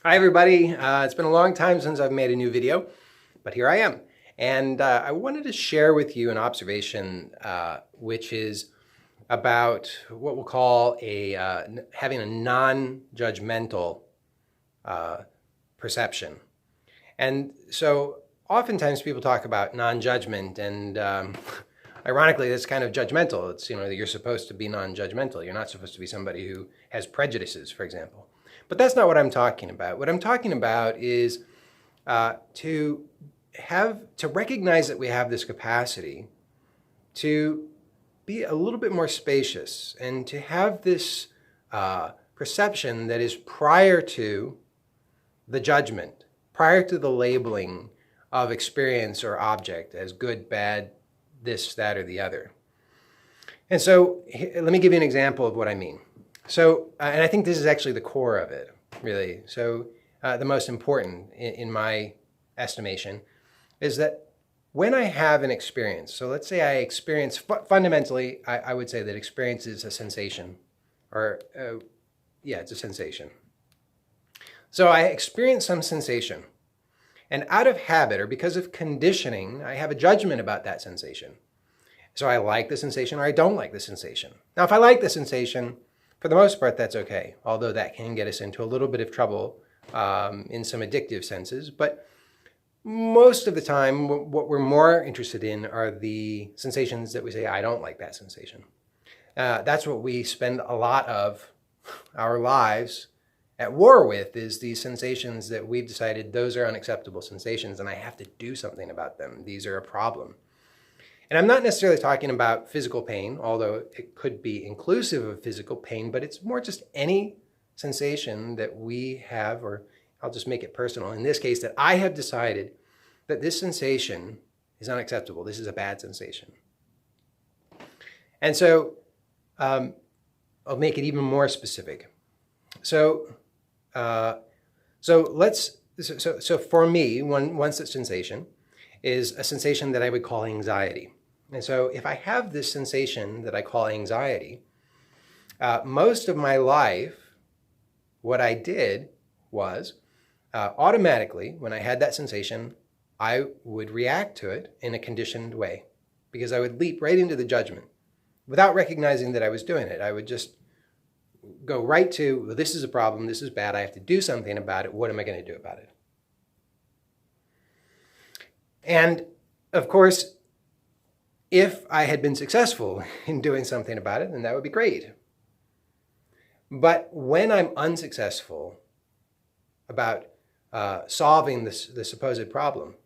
Hi everybody, it's been a long time since I've made a new video, but here I am. And I wanted to share with you an observation which is about what we'll call having a non-judgmental perception. And so oftentimes people talk about non-judgment and ironically that's kind of judgmental. It's, that you're supposed to be non-judgmental. You're not supposed to be somebody who has prejudices, for example. But that's not what I'm talking about. What I'm talking about is to recognize that we have this capacity to be a little bit more spacious and to have this perception that is prior to the judgment, prior to the labeling of experience or object as good, bad, this, that, or the other. And so let me give you an example of what I mean. So, and I think this is actually the core of it, really. So the most important in my estimation is that when I have an experience, so let's say I experience, fundamentally, I would say that experience is a sensation, or yeah, it's a sensation. So I experience some sensation, and out of habit or because of conditioning, I have a judgment about that sensation. So I like the sensation or I don't like the sensation. Now, if I like the sensation, for the most part, that's okay, although that can get us into a little bit of trouble in some addictive senses. But most of the time, what we're more interested in are the sensations that we say, I don't like that sensation. That's what we spend a lot of our lives at war with, is these sensations that we've decided those are unacceptable sensations and I have to do something about them. These are a problem. And I'm not necessarily talking about physical pain, although it could be inclusive of physical pain, but it's more just any sensation that we have, or I'll just make it personal. In this case, that I have decided that this sensation is unacceptable. This is a bad sensation. And so I'll make it even more specific. So for me, one such sensation is a sensation that I would call anxiety. And so if I have this sensation that I call anxiety, most of my life, what I did was automatically, when I had that sensation, I would react to it in a conditioned way because I would leap right into the judgment without recognizing that I was doing it. I would just go right to, well, this is a problem, this is bad, I have to do something about it, what am I going to do about it? And of course, if I had been successful in doing something about it, then that would be great. But when I'm unsuccessful about solving the supposed problem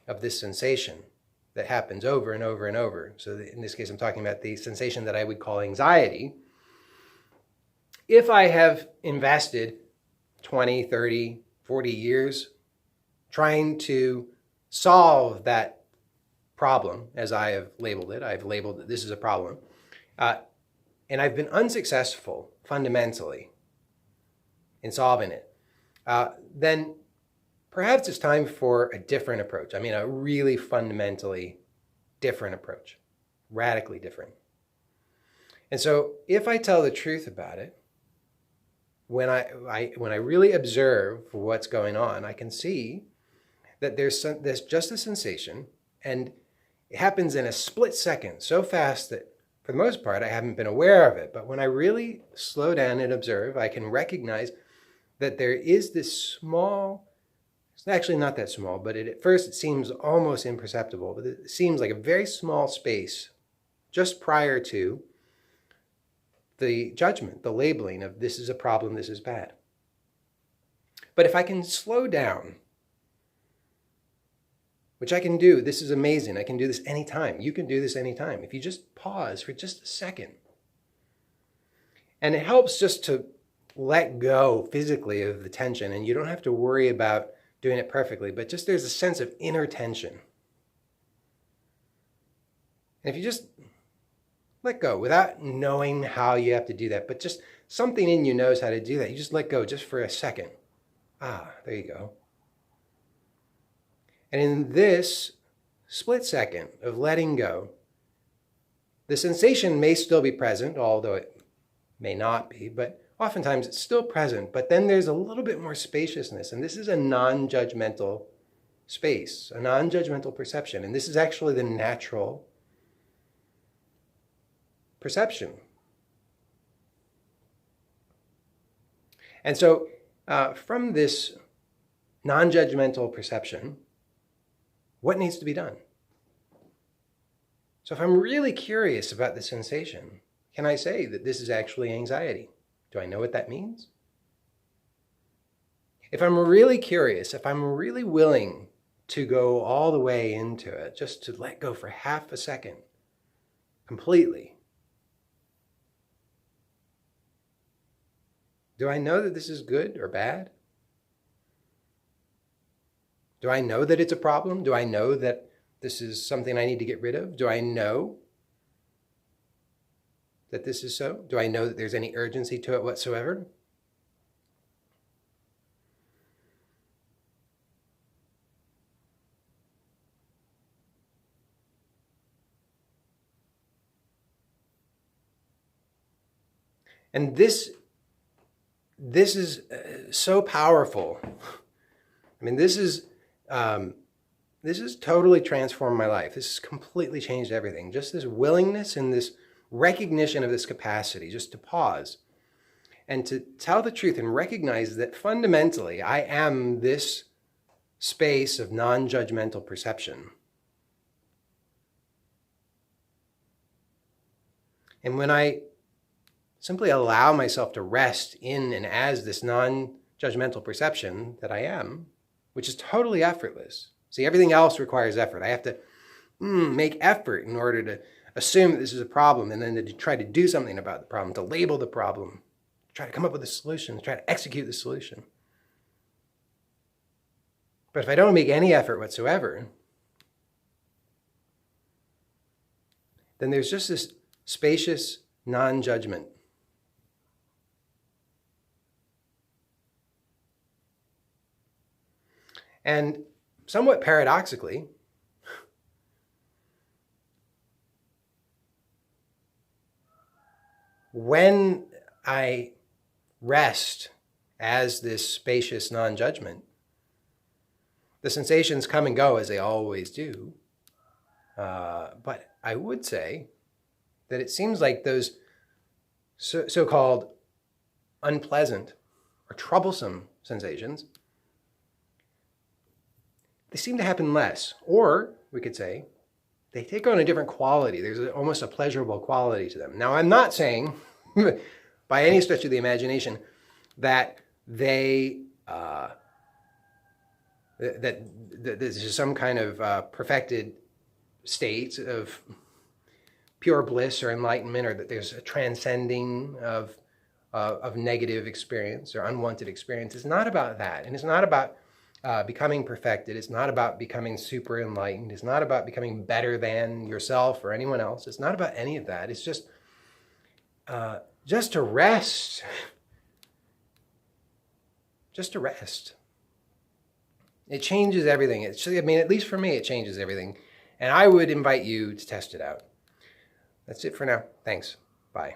of this sensation that happens over and over and over, so in this case I'm talking about the sensation that I would call anxiety, if I have invested 20, 30, 40 years trying to solve that problem, as I have labeled it, I've labeled that this is a problem, and I've been unsuccessful fundamentally in solving it, then perhaps it's time for a different approach. I mean, a really fundamentally different approach, radically different. And so if I tell the truth about it, when I really observe what's going on, I can see that there's just a sensation, and it happens in a split second, so fast that for the most part I haven't been aware of it. But when I really slow down and observe, I can recognize that there is this small, it's actually not that small, but at first it seems almost imperceptible, but it seems like a very small space just prior to the judgment, the labeling of this is a problem, this is bad. But if I can slow down, which I can do, this is amazing, I can do this anytime. You can do this anytime. If you just pause for just a second. And it helps just to let go physically of the tension, and you don't have to worry about doing it perfectly, but just there's a sense of inner tension. And if you just let go without knowing how you have to do that, but just something in you knows how to do that. You just let go just for a second. There you go. And in this split second of letting go, the sensation may still be present, although it may not be, but oftentimes it's still present, but then there's a little bit more spaciousness. And this is a non-judgmental space, a non-judgmental perception. And this is actually the natural perception. And so from this non-judgmental perception, what needs to be done? So if I'm really curious about the sensation, can I say that this is actually anxiety? Do I know what that means? If I'm really curious, if I'm really willing to go all the way into it, just to let go for half a second, completely, do I know that this is good or bad? Do I know that it's a problem? Do I know that this is something I need to get rid of? Do I know that this is so? Do I know that there's any urgency to it whatsoever? And this is so powerful. I mean, this is totally transformed my life. This has completely changed everything. Just this willingness and this recognition of this capacity, just to pause and to tell the truth and recognize that fundamentally I am this space of non-judgmental perception. And when I simply allow myself to rest in and as this non-judgmental perception that I am, which is totally effortless. See, everything else requires effort. I have to make effort in order to assume that this is a problem and then to try to do something about the problem, to label the problem, try to come up with a solution, to try to execute the solution. But if I don't make any effort whatsoever, then there's just this spacious non-judgment. And somewhat paradoxically, when I rest as this spacious non-judgment, the sensations come and go as they always do. But I would say that it seems like those so-called unpleasant or troublesome sensations, they seem to happen less. Or we could say they take on a different quality. There's almost a pleasurable quality to them. Now, I'm not saying by any stretch of the imagination that they that this is some kind of perfected state of pure bliss or enlightenment, or that there's a transcending of negative experience or unwanted experience. It's not about that, and it's not about becoming perfected. It's not about becoming super enlightened. It's not about becoming better than yourself or anyone else. It's not about any of that. It's just to rest. Just to rest. It changes everything. I mean, at least for me, it changes everything. And I would invite you to test it out. That's it for now. Thanks. Bye.